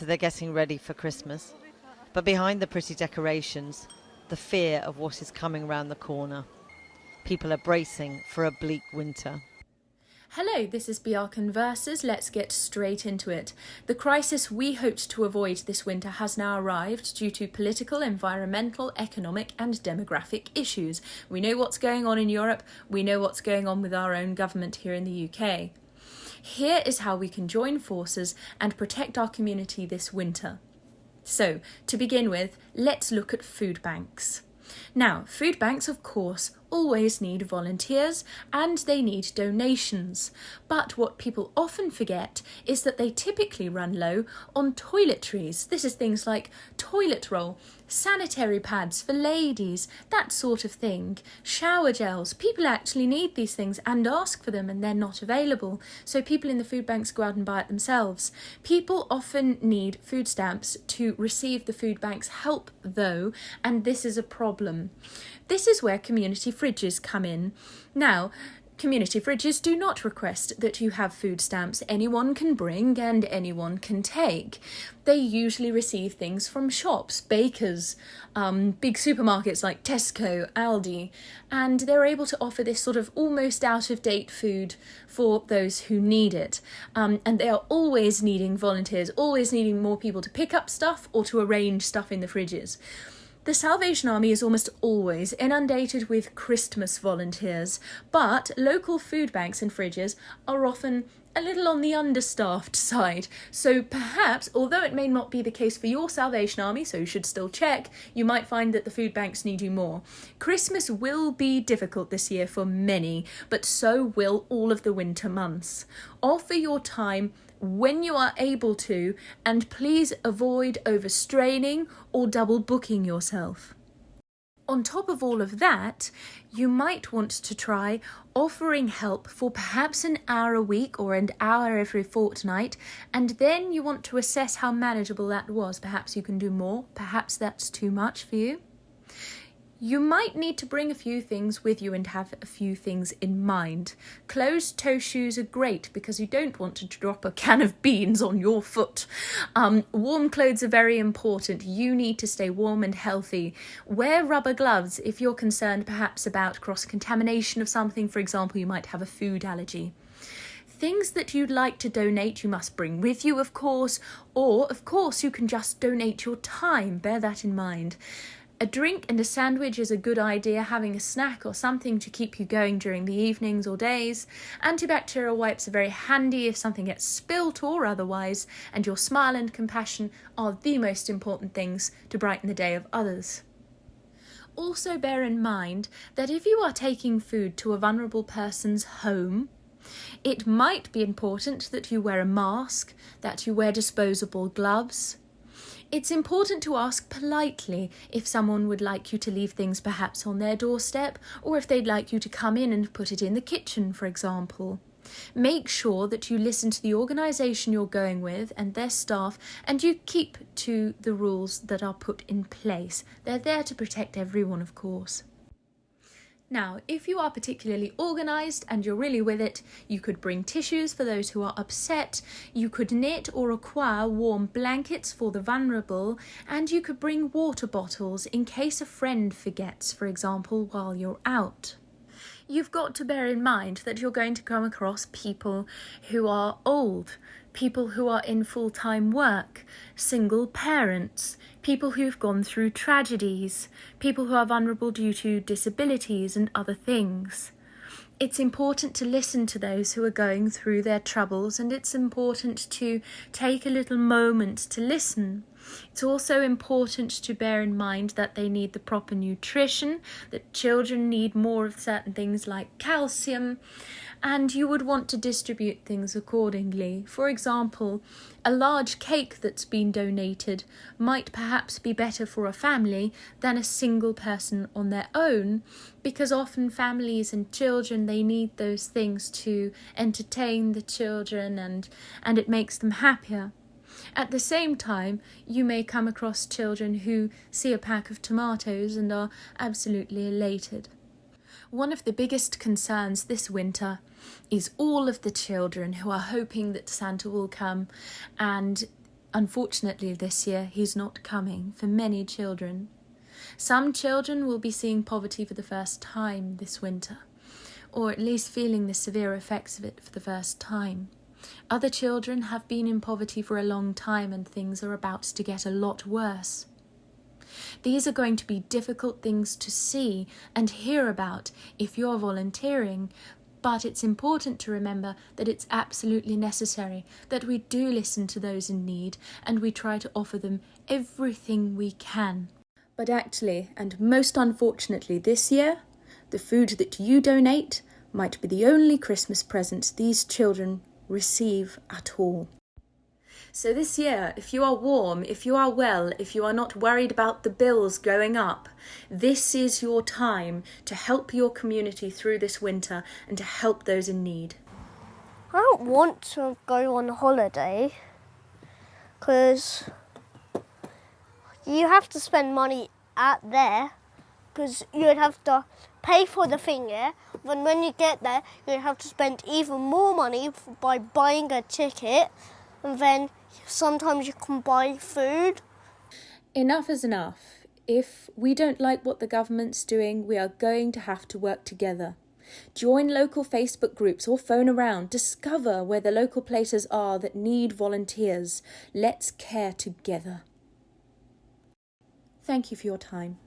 They're getting ready for Christmas. But behind the pretty decorations, the fear of what is coming round the corner. People are bracing for a bleak winter. Hello, this is BR Converses. Let's get straight into it. The crisis we hoped to avoid this winter has now arrived due to political, environmental, economic and demographic issues. We know what's going on in Europe. We know what's going on with our own government here in the UK. Here is how we can join forces and protect our community this winter. So, to begin with, let's look at food banks. Now, food banks, of course, always need volunteers and they need donations. But what people often forget is that they typically run low on toiletries. This is things like toilet roll, sanitary pads for ladies, that sort of thing. Shower gels. People actually need these things and ask for them and they're not available. So people in the food banks go out and buy it themselves. People often need food stamps to receive the food bank's help though, and this is a problem. This is where community fridges come in. Now, community fridges do not request that you have food stamps. Anyone can bring and anyone can take. They usually receive things from shops, bakers, big supermarkets like Tesco, Aldi, and they're able to offer this sort of almost out-of-date food for those who need it. And they are always needing volunteers, always needing more people to pick up stuff or to arrange stuff in the fridges. The Salvation Army is almost always inundated with Christmas volunteers, but local food banks and fridges are often a little on the understaffed side. So perhaps, although it may not be the case for your Salvation Army, so you should still check, you might find that the food banks need you more. Christmas will be difficult this year for many, but so will all of the winter months. Offer your time when you are able to, and please avoid overstraining or double booking yourself. On top of all of that, you might want to try offering help for perhaps an hour a week or an hour every fortnight, and then you want to assess how manageable that was. Perhaps you can do more, perhaps that's too much for you. You might need to bring a few things with you and have a few things in mind. Closed-toe shoes are great because you don't want to drop a can of beans on your foot. Warm clothes are very important. You need to stay warm and healthy. Wear rubber gloves if you're concerned perhaps about cross-contamination of something. For example, you might have a food allergy. Things that you'd like to donate you must bring with you, of course, or of course you can just donate your time. Bear that in mind. A drink and a sandwich is a good idea, having a snack or something to keep you going during the evenings or days. Antibacterial wipes are very handy if something gets spilt or otherwise, and your smile and compassion are the most important things to brighten the day of others. Also bear in mind that if you are taking food to a vulnerable person's home, it might be important that you wear a mask, that you wear disposable gloves. It's important to ask politely if someone would like you to leave things perhaps on their doorstep, or if they'd like you to come in and put it in the kitchen, for example. Make sure that you listen to the organisation you're going with and their staff, and you keep to the rules that are put in place. They're there to protect everyone, of course. Now, if you are particularly organised and you're really with it, you could bring tissues for those who are upset, you could knit or acquire warm blankets for the vulnerable, and you could bring water bottles in case a friend forgets, for example, while you're out. You've got to bear in mind that you're going to come across people who are old, people who are in full-time work, single parents, people who've gone through tragedies, people who are vulnerable due to disabilities and other things. It's important to listen to those who are going through their troubles, and it's important to take a little moment to listen. It's also important to bear in mind that they need the proper nutrition, that children need more of certain things like calcium, and you would want to distribute things accordingly. For example, a large cake that's been donated might perhaps be better for a family than a single person on their own, because often families and children, they need those things to entertain the children and it makes them happier. At the same time, you may come across children who see a pack of tomatoes and are absolutely elated. One of the biggest concerns this winter is all of the children who are hoping that Santa will come and Unfortunately, this year he's not coming for many children. Some children will be seeing poverty for the first time this winter, or at least feeling the severe effects of it for the first time. Other children have been in poverty for a long time and things are about to get a lot worse. These are going to be difficult things to see and hear about if you're volunteering, but it's important to remember that it's absolutely necessary that we do listen to those in need and we try to offer them everything we can. But actually, and most unfortunately this year, the food that you donate might be the only Christmas present these children receive at all. So this year, if you are warm, if you are well, if you are not worried about the bills going up, this is your time to help your community through this winter and to help those in need. I don't want to go on holiday because you have to spend money out there because you'd have to pay for the thing there. But when you get there, you'd have to spend even more money by buying a ticket, and then sometimes you can buy food. Enough is enough. If we don't like what the government's doing, we are going to have to work together. Join local Facebook groups or phone around. Discover where the local places are that need volunteers. Let's care together. Thank you for your time.